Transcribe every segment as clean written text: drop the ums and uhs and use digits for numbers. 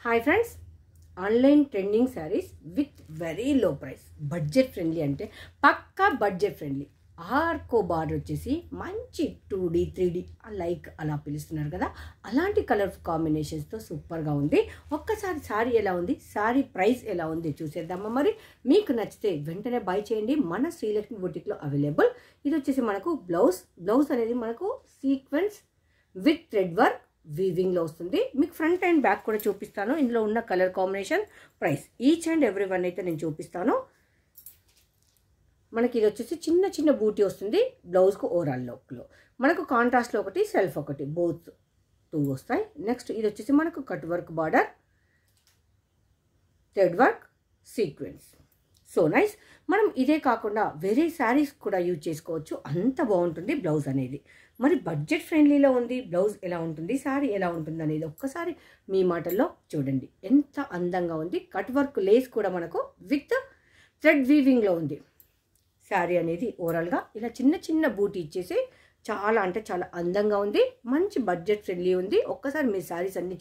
Hi friends, online trending saris with very low price, budget friendly. అంటే పక్కా budget friendly. Arko border వచ్చేసి మంచి 2D 3D like అలా పిలుస్తున్నారు కదా, అలాంటి కలర్ కాంబినేషన్స్తో సూపర్గా ఉంది. ఒక్కసారి శారీ ఎలా ఉంది, శారీ ప్రైస్ ఎలా ఉంది చూసేద్దామా. మరి మీకు నచ్చితే వెంటనే బై చేయండి. మన శ్రీలక్ష్మి బుటిక్లో అవైలబుల్. ఇది వచ్చేసి మనకు బ్లౌజ్ అనేది మనకు సీక్వెన్స్ విత్ థ్రెడ్ వర్క్ వీవింగ్లో వస్తుంది. మీకు ఫ్రంట్ అండ్ బ్యాక్ కూడా చూపిస్తాను. ఇందులో ఉన్న colour combination, price, each and every one అయితే నేను చూపిస్తాను. మనకి ఇది వచ్చేసి చిన్న చిన్న బూటీ వస్తుంది బ్లౌజ్కు. ఓవరాల్ లుక్లో మనకు కాంట్రాస్ట్లో ఒకటి, సెల్ఫ్ ఒకటి, బోత్ 2 వస్తాయి. నెక్స్ట్ ఇది వచ్చేసి మనకు cut work border, thread work, sequence. So nice. మనం ఇదే కాకుండా వేరే శారీస్ కూడా యూజ్ చేసుకోవచ్చు, అంత బాగుంటుంది బ్లౌజ్ అనేది. మరి బడ్జెట్ ఫ్రెండ్లీలో ఉంది. బ్లౌజ్ ఎలా ఉంటుంది, శారీ ఎలా ఉంటుంది అనేది ఒక్కసారి మీ మాటల్లో చూడండి. ఎంత అందంగా ఉంది. కట్ వర్క్ లేస్ కూడా మనకు విత్ థ్రెడ్ వీవింగ్లో ఉంది. శారీ అనేది ఓవరాల్గా ఇలా చిన్న చిన్న బూటీ ఇచ్చేసి చాలా అంటే చాలా అందంగా ఉంది. మంచి బడ్జెట్ ఫ్రెండ్లీ ఉంది. ఒక్కసారి మీ శారీస్ అన్నీ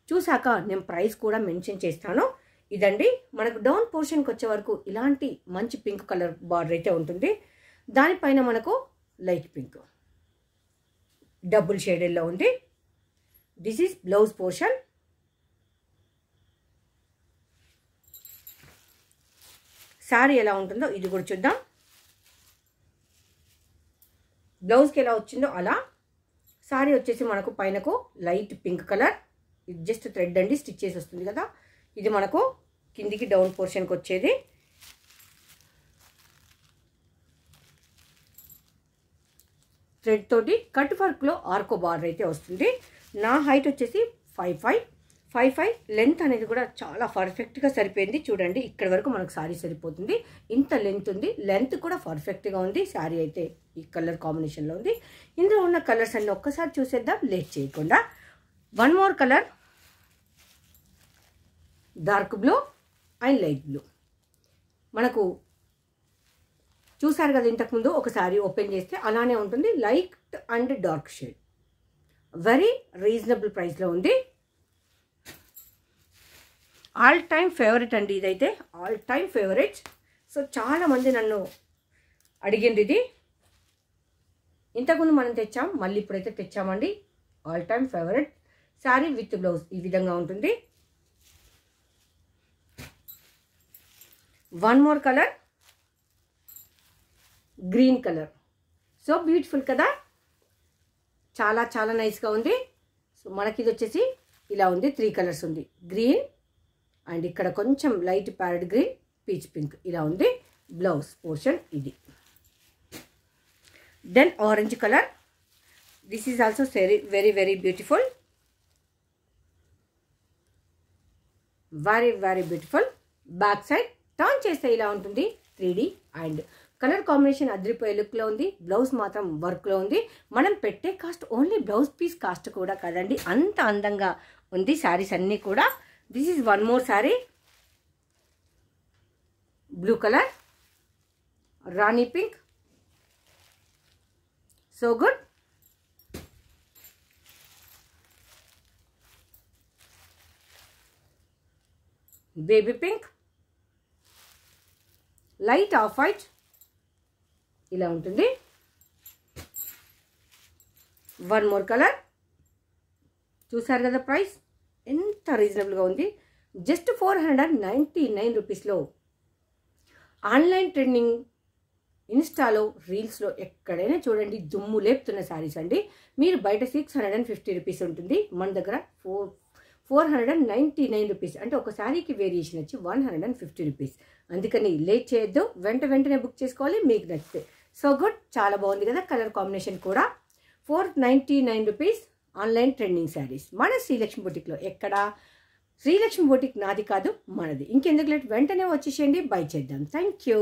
చూసాక నేను ప్రైస్ కూడా మెన్షన్ చేస్తాను. ఇదండి మనకు డౌన్ పోర్షన్కి వచ్చే వరకు ఇలాంటి మంచి పింక్ కలర్ బార్డర్ అయితే ఉంటుంది. దానిపైన మనకు లైట్ పింక్ డబుల్ షేడెడ్లో ఉంది. This is blouse portion. Sari ఎలా ఉంటుందో ఇది కూడా చూద్దాం. బ్లౌజ్కి ఎలా వచ్చిందో అలా. శారీ వచ్చేసి మనకు పైనకు లైట్ పింక్ కలర్, ఇది జస్ట్ థ్రెడ్ అండి, స్టిచ్ చేసి వస్తుంది కదా. ఇది మనకు కిందికి డౌన్ పోర్షన్కి వచ్చేది. థ్రెడ్ తోటి కట్ వర్క్లో ఆర్కో బార్డర్ అయితే వస్తుంది. నా హైట్ వచ్చేసి 5'5". లెంత్ అనేది కూడా చాలా పర్ఫెక్ట్గా సరిపోయింది. చూడండి, ఇక్కడ వరకు మనకు శారీ సరిపోతుంది. ఇంత లెంత్ ఉంది. లెంత్ కూడా పర్ఫెక్ట్గా ఉంది. శారీ అయితే ఈ కలర్ కాంబినేషన్లో ఉంది. ఇందులో ఉన్న కలర్స్ అన్ని ఒక్కసారి చూసేద్దాం లేట్ చేయకుండా. One more colour, dark blue and light blue. మనకు చూసారు కదా ఇంతకుముందు ఒకసారి ఓపెన్ చేస్తే అలానే ఉంటుంది. Light and dark shade, very reasonable ప్రైస్లో ఉంది. ఆల్ టైమ్ ఫేవరెట్ అండి ఇదైతే, ఆల్ టైమ్ ఫేవరెట్. సో చాలామంది నన్ను అడిగింది ఇది. ఇంతకుముందు మనం తెచ్చాం, మళ్ళీ ఇప్పుడైతే తెచ్చామండి. All time favourite sari with blouse ఈ విధంగా ఉంటుంది. One more colour, green colour. So beautiful కదా, చాలా చాలా నైస్గా ఉంది. సో మనకి ఇది వచ్చేసి ఇలా ఉంది. 3 కలర్స్ ఉంది. గ్రీన్ అండ్ ఇక్కడ కొంచెం light parrot green, peach pink ఇలా ఉంది. బ్లౌజ్ పోర్షన్ ఇది. Then orange colour. This is also very very beautiful, very very beautiful. Back side turn చేస్తే ఇలా ఉంటుంది. 3D అండ్ కలర్ కాంబినేషన్ అదిరిపోయే లుక్లో ఉంది. బ్లౌజ్ మాత్రం వర్క్లో ఉంది. మనం పెట్టే cost only blouse piece cost కూడా కదండి, అంత అందంగా ఉంది శారీస్ అన్నీ కూడా. This is one more sari, blue colour, rani pink. So good. Baby pink, light off white ఇలా ఉంటుంది. One more colour. చూసారు కదా ప్రైస్ ఎంత రీజనబుల్గా ఉంది. జస్ట్ 499 రూపీస్లో ఆన్లైన్ ట్రెండింగ్, ఇన్స్టాలో, రీల్స్లో ఎక్కడైనా చూడండి దుమ్ము లేపుతున్న శారీస్ అండి. మీరు బయట 650 రూపీస్ ఉంటుంది, మన దగ్గర 499 రూపీస్. అంటే ఒక శారీకి వేరియేషన్ వచ్చి 150 రూపీస్. అందుకని లేట్ చేయొద్దు, వెంటనే బుక్ చేసుకోవాలి మీకు నచ్చితే. సో గుడ్, చాలా బాగుంది కదా కలర్ కాంబినేషన్ కూడా. 499 రూపీస్ ఆన్లైన్ ట్రెండింగ్ శారీస్ మన శ్రీలక్ష్మి బుటిక్లో. ఎక్కడ? శ్రీలక్ష్మి బుటిక్ నాది కాదు, మనది. ఇంకెందుకు లేట్, వెంటనే వచ్చేసేయండి, బై చేద్దాం. Thank you.